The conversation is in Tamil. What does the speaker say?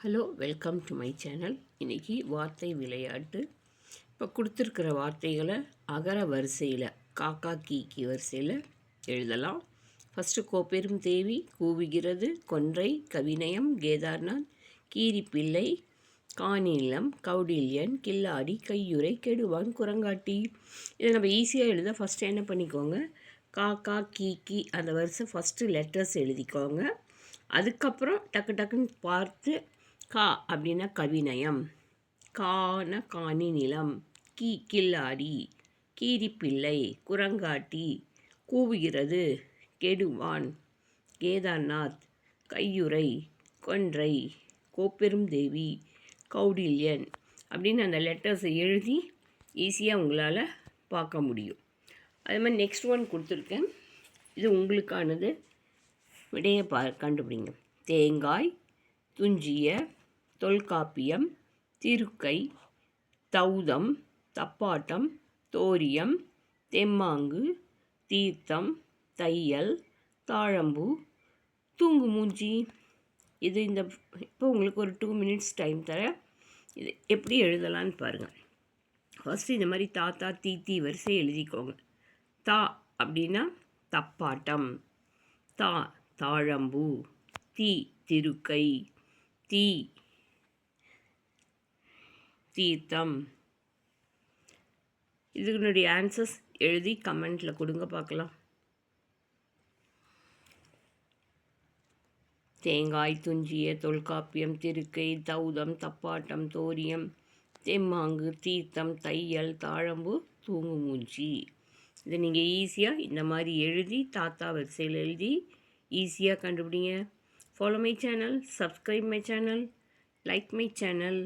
Hello, welcome to my channel. இன்றைக்கி வார்த்தை விளையாட்டு. இப்போ கொடுத்துருக்கிற வார்த்தைகளை அகர வரிசையில் காக்கா கீக்கி வரிசையில் எழுதலாம். ஃபஸ்ட்டு கோப்பெரும் தேவி, கூவுகிறது, கொன்றை, கவிநயம், கேதார்நாத், கீரிப்பிள்ளை, காணிலம், கௌடில்யன், கில்லாடி, கையுறை, கெடுவான், குரங்காட்டி. இதை நம்ம ஈஸியாக எழுத ஃபஸ்ட்டு என்ன பண்ணிக்கோங்க, காக்கா கீக்கி அந்த வரிசை ஃபஸ்ட்டு லெட்டர்ஸ் எழுதிக்கோங்க. அதுக்கப்புறம் டக்கு டக்குன்னு பார்த்து கா அப்படின்னா கவிநயம், கான காணி நிலம், கில்லாடி, கீரிப்பிள்ளை, குரங்காட்டி, கூவுகிறது, கெடுவான், கேதார்நாத், கையுறை, கொன்றை, கோப்பெரும் தேவி, கௌடில்யன் அப்படின்னு அந்த லெட்டர்ஸை எழுதி ஈஸியாக உங்களால் பார்க்க முடியும். அது மாதிரி நெக்ஸ்ட் ஒன் கொடுத்துருக்கேன், இது உங்களுக்கானது. விடையை கண்டுபிடிங்க. தேங்காய், துஞ்சிய, தொல்காப்பியம், திருக்கை, தௌதம், தப்பாட்டம், தோரியம், தெம்மாங்கு, தீர்த்தம், தையல், தாழம்பூ, தூங்கு மூஞ்சி. இது இப்போ உங்களுக்கு ஒரு 2 minutes டைம் தரேன். இது எப்படி எழுதலான்னு பாருங்கள். ஃபஸ்ட்டு இந்த மாதிரி தாத்தா தீத்தி வரிசை எழுதிக்கோங்க. தா அப்படின்னா தப்பாட்டம், தா தாழம்பூ, தீ திருக்கை, தீ தீர்த்தம். இதனுடைய ஆன்சர்ஸ் எழுதி கமெண்ட்டில் கொடுங்க பார்க்கலாம். தேங்காய், துஞ்சிய, தொல்காப்பியம், திருக்கை, தௌதம், தப்பாட்டம், தோரியம், தெம்மாங்கு, தீர்த்தம், தையல், தாழம்பு, தூங்கு மூஞ்சி. இதை நீங்கள் ஈஸியாக இந்த மாதிரி எழுதி தாத்தா வரிசையில் எழுதி ஈஸியாக கண்டுபிடிங்க. Follow my channel, subscribe my channel, like my channel.